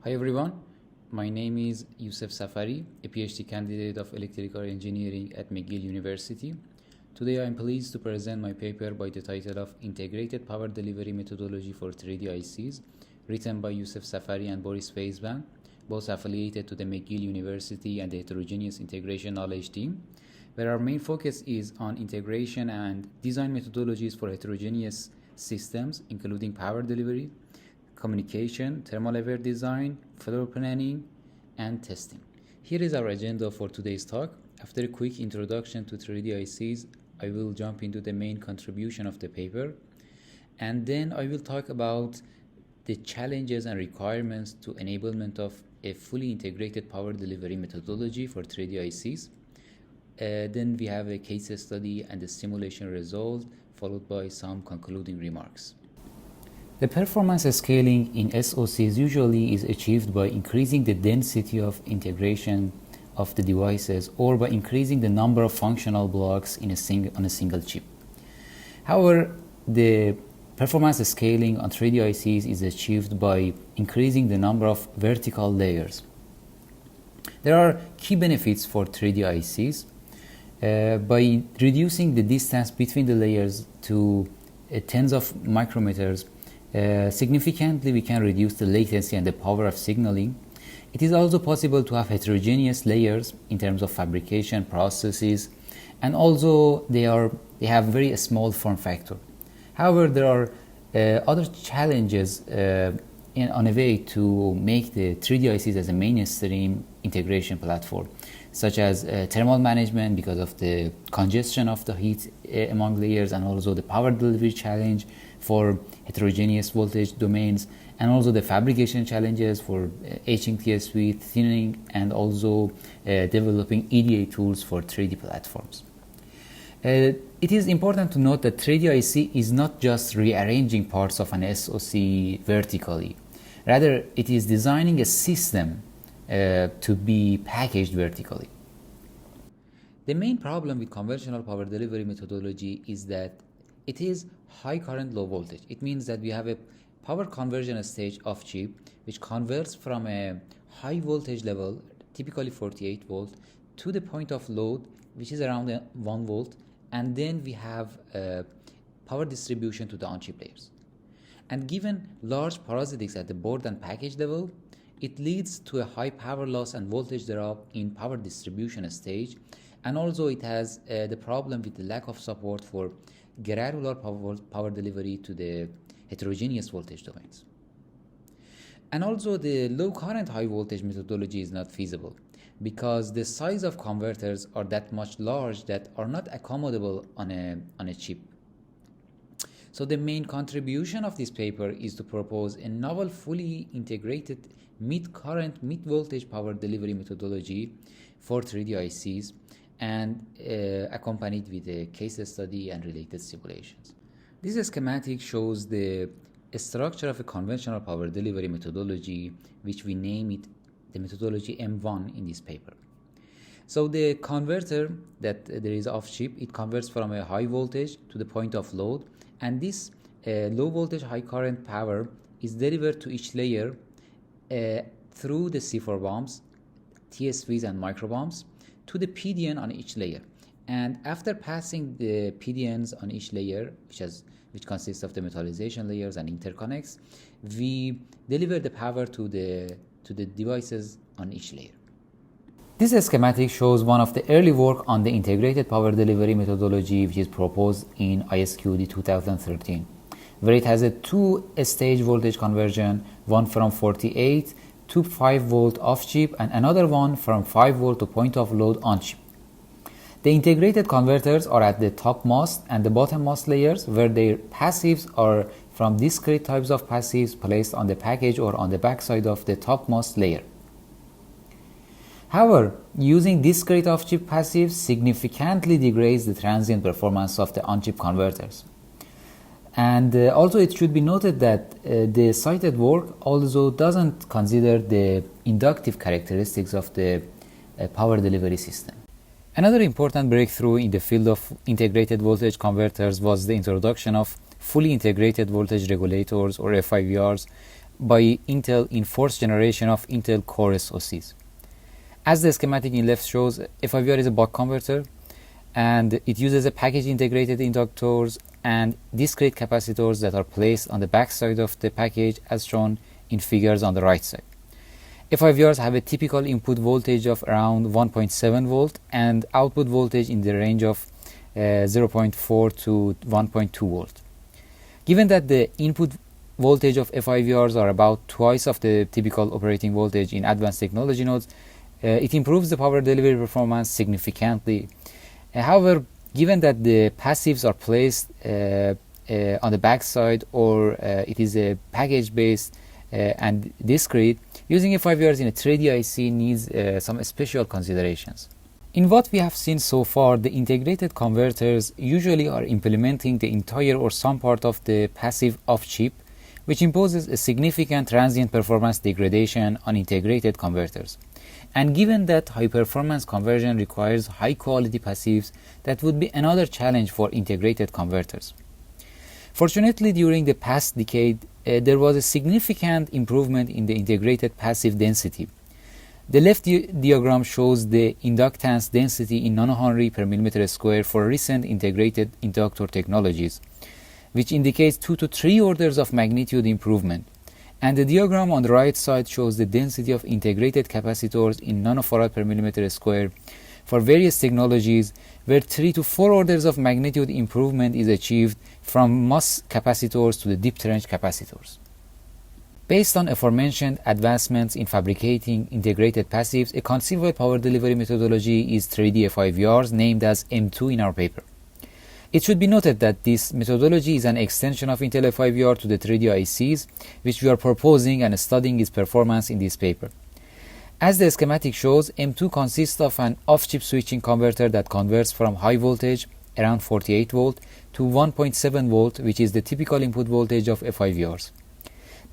Hi everyone, my name is Youssef Safari, a PhD candidate of electrical engineering at McGill University. Today I am pleased to present my paper by the title of Integrated Power Delivery Methodology for 3D ICs, written by Youssef Safari and Boris Feizban, both affiliated to the McGill University and the Heterogeneous Integration Knowledge Team, where our main focus is on integration and design methodologies for heterogeneous systems, including power delivery, communication, thermal aware design, floor planning, and testing. Here is our agenda for today's talk. After a quick introduction to 3D ICs, I will jump into the main contribution of the paper, and then I will talk about the challenges and requirements to enablement of a fully integrated power delivery methodology for 3D ICs. Then we have a case study and the simulation result, followed by some concluding remarks. The performance scaling in SoCs usually is achieved by increasing the density of integration of the devices or by increasing the number of functional blocks on a single chip. However, the performance scaling on 3D ICs is achieved by increasing the number of vertical layers. There are key benefits for 3D ICs. By reducing the distance between the layers to tens of micrometers, significantly we can reduce the latency and the power of signaling. It is also possible to have heterogeneous layers in terms of fabrication processes, and also they have very small form factor. However, there are other challenges on a way to make the 3D ICs as a mainstream integration platform, such as thermal management because of the congestion of the heat among layers, and also the power delivery challenge for heterogeneous voltage domains, and also the fabrication challenges for etching TSV, thinning, and also developing EDA tools for 3D platforms. It is important to note that 3D IC is not just rearranging parts of an SoC vertically. Rather, it is designing a system to be packaged vertically. The main problem with conventional power delivery methodology is that it is high current, low voltage. It means that we have a power conversion stage off chip, which converts from a high voltage level, typically 48 volt, to the point of load, which is around 1 volt, and then we have power distribution to the on-chip layers. And given large parasitics at the board and package level, it leads to a high power loss and voltage drop in power distribution stage, and also it has the problem with the lack of support for granular power delivery to the heterogeneous voltage domains. And also the low current high voltage methodology is not feasible because the size of converters are that much large that are not accommodable on a chip. So the main contribution of this paper is to propose a novel fully integrated mid-current, mid-voltage power delivery methodology for 3D ICs, and accompanied with a case study and related simulations. This schematic shows the structure of a conventional power delivery methodology, which we name it the methodology M1 in this paper. So the converter that there is off chip, it converts from a high voltage to the point of load, and this low voltage high current power is delivered to each layer through the C4 bombs, TSVs and microbombs, to the PDN on each layer. And after passing the PDNs on each layer, which consists of the metallization layers and interconnects, we deliver the power to the devices on each layer. This schematic shows one of the early work on the integrated power delivery methodology, which is proposed in ISQD 2013, where it has a two-stage voltage conversion, one from 48 to 5 volt off chip and another one from 5 volt to point of load on chip. The integrated converters are at the topmost and the bottommost layers, where their passives are from discrete types of passives placed on the package or on the backside of the topmost layer. However, using discrete off-chip passives significantly degrades the transient performance of the on-chip converters. And also it should be noted that the cited work also doesn't consider the inductive characteristics of the power delivery system. Another important breakthrough in the field of integrated voltage converters was the introduction of fully integrated voltage regulators, or FIVRs, by Intel in 4th generation of Intel Core SoCs. As the schematic in left shows, FIVR is a buck converter, and it uses a package integrated inductors and discrete capacitors that are placed on the back side of the package as shown in figures on the right side. FIVRs have a typical input voltage of around 1.7 volt and output voltage in the range of 0.4 to 1.2 volt. Given that the input voltage of FIVRs are about twice of the typical operating voltage in advanced technology nodes, it improves the power delivery performance significantly. However, given that the passives are placed on the back side, or it is a package-based and discrete, using FIVRs in a 3D IC needs some special considerations. In what we have seen so far, the integrated converters usually are implementing the entire or some part of the passive off-chip, which imposes a significant transient performance degradation on integrated converters. And given that high-performance conversion requires high-quality passives, that would be another challenge for integrated converters. Fortunately, during the past decade, there was a significant improvement in the integrated passive density. The left diagram shows the inductance density in nanohenry per millimeter square for recent integrated inductor technologies, which indicates 2 to 3 orders of magnitude improvement. And the diagram on the right side shows the density of integrated capacitors in nanofarad per millimeter square for various technologies, where 3 to 4 orders of magnitude improvement is achieved from MOS capacitors to the deep trench capacitors. Based on aforementioned advancements in fabricating integrated passives, a conceivable power delivery methodology is 3D FIVRs, named as M2 in our paper. It should be noted that this methodology is an extension of Intel FIVR to the 3D ICs, which we are proposing and studying its performance in this paper. As the schematic shows, M2 consists of an off-chip switching converter that converts from high voltage, around 48 volt, to 1.7 volt, which is the typical input voltage of FIVRs.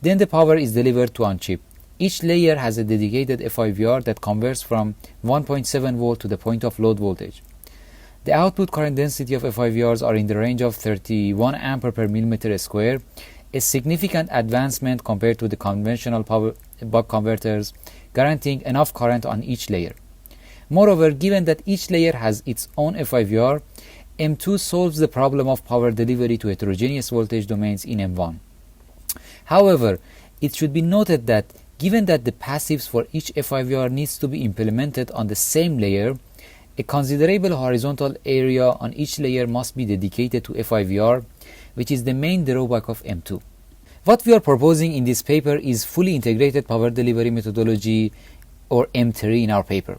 Then the power is delivered to on-chip. Each layer has a dedicated FIVR that converts from 1.7 volt to the point of load voltage. The output current density of FIVRs are in the range of 31 ampere per millimeter square, a significant advancement compared to the conventional power buck converters, guaranteeing enough current on each layer. Moreover, given that each layer has its own FIVR, M2 solves the problem of power delivery to heterogeneous voltage domains in M1. However, it should be noted that given that the passives for each FIVR needs to be implemented on the same layer, a considerable horizontal area on each layer must be dedicated to FIVR, which is the main drawback of M2. What we are proposing in this paper is fully integrated power delivery methodology, or M3 in our paper.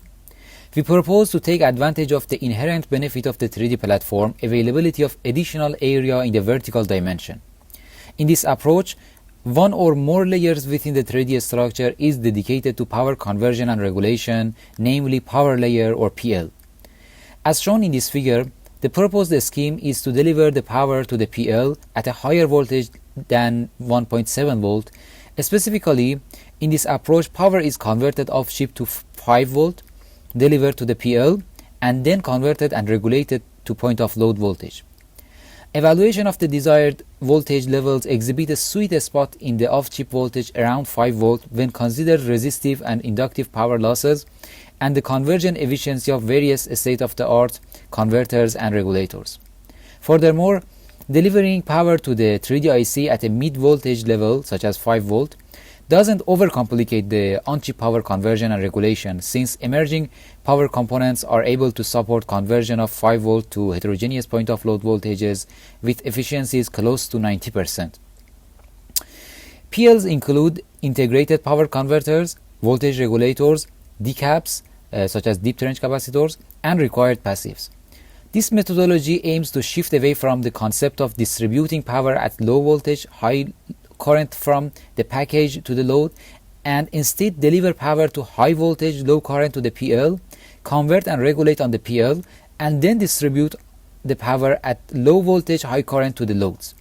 We propose to take advantage of the inherent benefit of the 3D platform, availability of additional area in the vertical dimension. In this approach, one or more layers within the 3D structure is dedicated to power conversion and regulation, namely power layer or PL. As shown in this figure, the proposed scheme is to deliver the power to the PL at a higher voltage than 1.7 volt. Specifically, in this approach, power is converted off-chip to 5 volt, delivered to the PL, and then converted and regulated to point of load voltage. Evaluation of the desired voltage levels exhibit a sweet spot in the off-chip voltage around 5 volt when considered resistive and inductive power losses and the conversion efficiency of various state-of-the-art converters and regulators. Furthermore, delivering power to the 3D IC at a mid-voltage level, such as 5 volt, doesn't overcomplicate the on-chip power conversion and regulation, since emerging power components are able to support conversion of 5 volt to heterogeneous point of load voltages with efficiencies close to 90%. PLs include integrated power converters, voltage regulators, decaps, such as deep trench capacitors, and required passives. This methodology aims to shift away from the concept of distributing power at low voltage, high current from the package to the load, and instead deliver power to high voltage, low current to the PL, convert and regulate on the PL, and then distribute the power at low voltage, high current to the loads.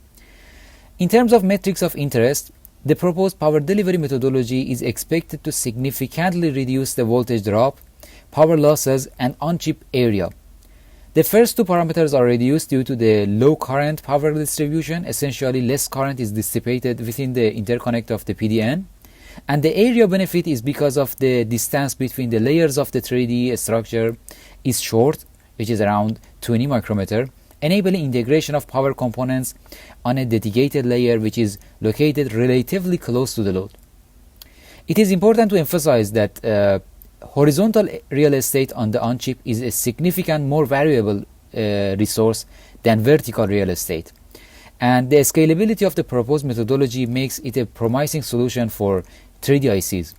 In terms of metrics of interest, the proposed power delivery methodology is expected to significantly reduce the voltage drop, power losses, and on-chip area. The first two parameters are reduced due to the low current power distribution. Essentially, less current is dissipated within the interconnect of the PDN. And the area benefit is because of the distance between the layers of the 3D structure is short, which is around 20 micrometer, enabling integration of power components on a dedicated layer which is located relatively close to the load. It is important to emphasize that horizontal real estate on the on-chip is a significant more variable resource than vertical real estate. And the scalability of the proposed methodology makes it a promising solution for 3D ICs.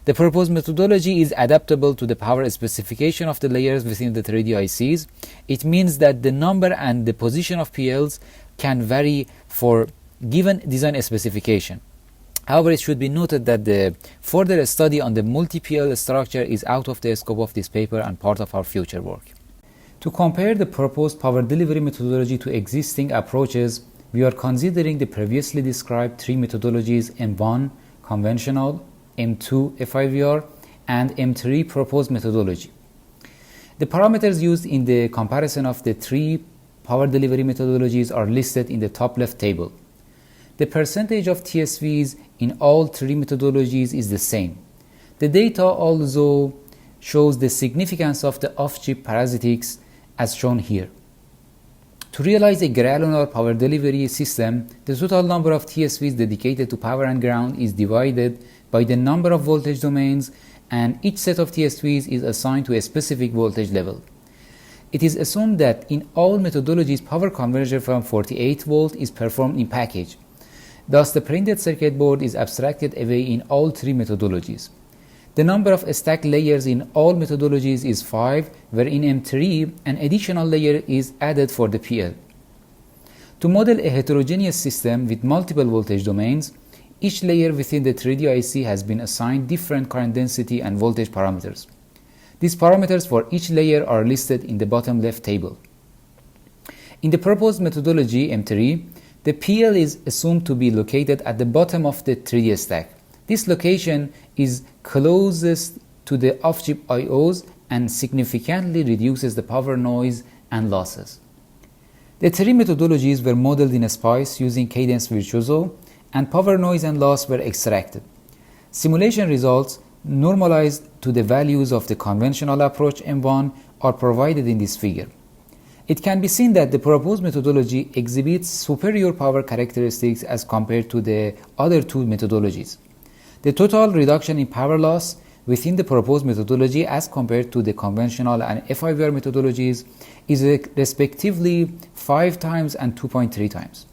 The proposed methodology is adaptable to the power specification of the layers within the 3D ICs. It means that the number and the position of PLs can vary for given design specification. However, it should be noted that the further study on the multi-PL structure is out of the scope of this paper and part of our future work. To compare the proposed power delivery methodology to existing approaches, we are considering the previously described three methodologies: M1 conventional, M2 FIVR, and M3 proposed methodology. The parameters used in the comparison of the three power delivery methodologies are listed in the top left table. The percentage of TSVs in all three methodologies is the same. The data also shows the significance of the off-chip parasitics as shown here. To realize a granular power delivery system, the total number of TSVs dedicated to power and ground is divided by the number of voltage domains, and each set of TSVs is assigned to a specific voltage level. It is assumed that in all methodologies, power conversion from 48 volt is performed in package. Thus, the printed circuit board is abstracted away in all three methodologies. The number of stack layers in all methodologies is 5, where in M3, an additional layer is added for the PL. To model a heterogeneous system with multiple voltage domains, each layer within the 3D IC has been assigned different current density and voltage parameters. These parameters for each layer are listed in the bottom left table. In the proposed methodology, M3, the PL is assumed to be located at the bottom of the 3D stack. This location is closest to the off-chip IOs and significantly reduces the power noise and losses. The three methodologies were modeled in a SPICE using Cadence Virtuoso, and power noise and loss were extracted. Simulation results normalized to the values of the conventional approach M1 are provided in this figure. It can be seen that the proposed methodology exhibits superior power characteristics as compared to the other two methodologies. The total reduction in power loss within the proposed methodology as compared to the conventional and FIVR methodologies is respectively 5 times and 2.3 times.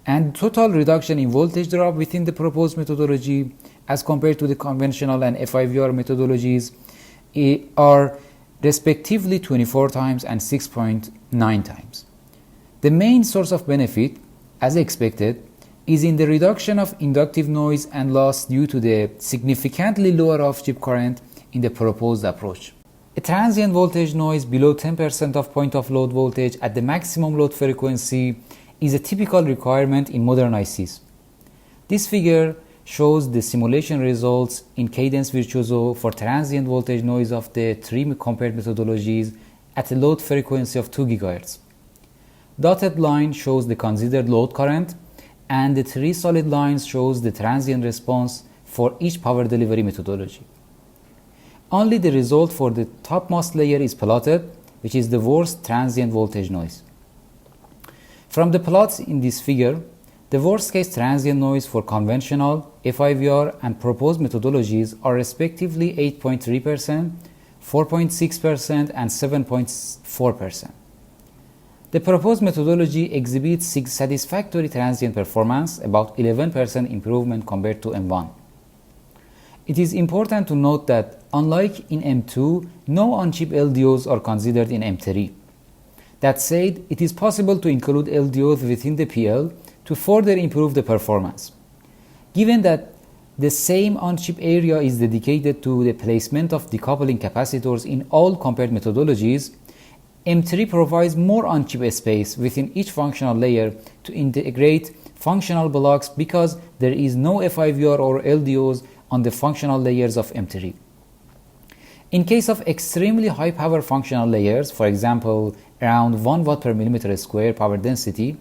And total reduction in voltage drop within the proposed methodology as compared to the conventional and FIVR methodologies are respectively 24 times and 6.9 times. The main source of benefit, as expected, is in the reduction of inductive noise and loss due to the significantly lower off-chip current in the proposed approach. A transient voltage noise below 10% of point of load voltage at the maximum load frequency is a typical requirement in modern ICs. This figure shows the simulation results in Cadence Virtuoso for transient voltage noise of the three compared methodologies at a load frequency of 2 GHz. Dotted line shows the considered load current, and the three solid lines shows the transient response for each power delivery methodology. Only the result for the topmost layer is plotted, which is the worst transient voltage noise. From the plots in this figure, the worst case transient noise for conventional, FIVR, and proposed methodologies are respectively 8.3%, 4.6%, and 7.4%. The proposed methodology exhibits satisfactory transient performance, about 11% improvement compared to M1. It is important to note that, unlike in M2, no on-chip LDOs are considered in M3. That said, it is possible to include LDOs within the PL to further improve the performance. Given that the same on-chip area is dedicated to the placement of decoupling capacitors in all compared methodologies, M3 provides more on-chip space within each functional layer to integrate functional blocks because there is no FIVR or LDOs on the functional layers of M3. In case of extremely high power functional layers, for example, around 1 watt per millimeter square power density,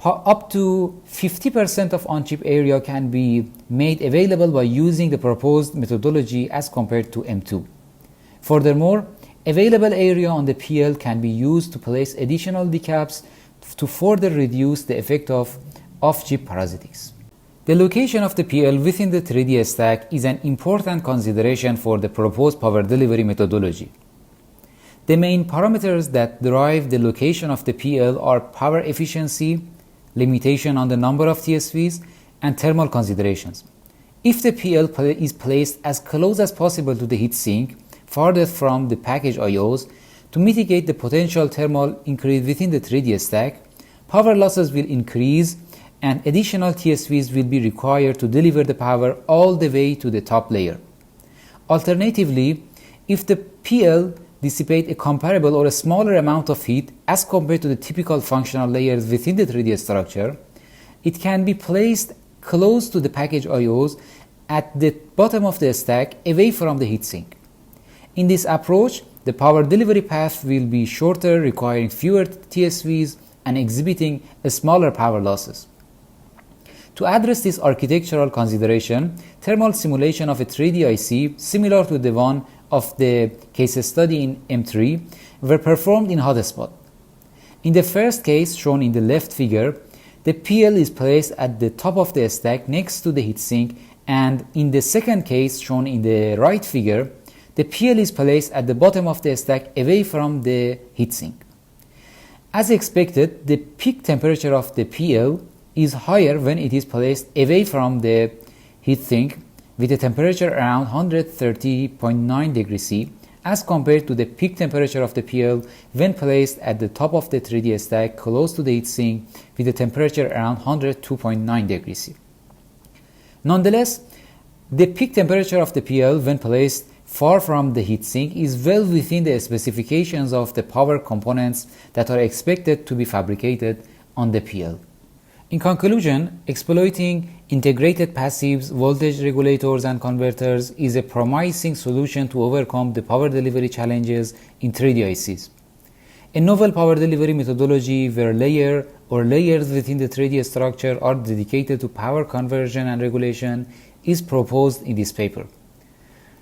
up to 50% of on-chip area can be made available by using the proposed methodology as compared to M2. Furthermore, available area on the PL can be used to place additional decaps to further reduce the effect of off-chip parasitics. The location of the PL within the 3D stack is an important consideration for the proposed power delivery methodology. The main parameters that drive the location of the PL are power efficiency, limitation on the number of TSVs, and thermal considerations. If the PL is placed as close as possible to the heatsink, farthest from the package IOs, to mitigate the potential thermal increase within the 3D stack, power losses will increase and additional TSVs will be required to deliver the power all the way to the top layer. Alternatively, if the PL dissipate a comparable or a smaller amount of heat as compared to the typical functional layers within the 3D structure, it can be placed close to the package IOs at the bottom of the stack away from the heatsink. In this approach, the power delivery path will be shorter, requiring fewer TSVs and exhibiting smaller power losses. To address this architectural consideration, thermal simulation of a 3D IC, similar to the one of the case study in M3, were performed in hotspot. In the first case, shown in the left figure, the PL is placed at the top of the stack next to the heatsink, and in the second case, shown in the right figure, the PL is placed at the bottom of the stack away from the heatsink. As expected, the peak temperature of the PL is higher when it is placed away from the heatsink with a temperature around 130.9 degrees C as compared to the peak temperature of the PL when placed at the top of the 3D stack close to the heatsink with a temperature around 102.9 degrees C. Nonetheless, the peak temperature of the PL when placed far from the heatsink is well within the specifications of the power components that are expected to be fabricated on the PL. In conclusion, exploiting integrated passives, voltage regulators, and converters is a promising solution to overcome the power delivery challenges in 3D ICs. A novel power delivery methodology where layer or layers within the 3D structure are dedicated to power conversion and regulation is proposed in this paper.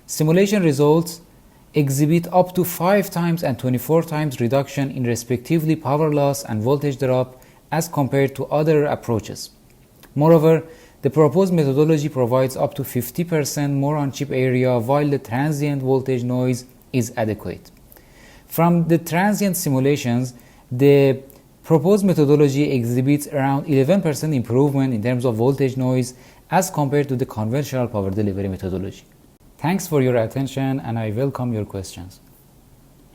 Simulation results exhibit up to 5 times and 24 times reduction in respectively power loss and voltage drop as compared to other approaches. Moreover, the proposed methodology provides up to 50% more on-chip area while the transient voltage noise is adequate. From the transient simulations, the proposed methodology exhibits around 11% improvement in terms of voltage noise as compared to the conventional power delivery methodology. Thanks for your attention, and I welcome your questions.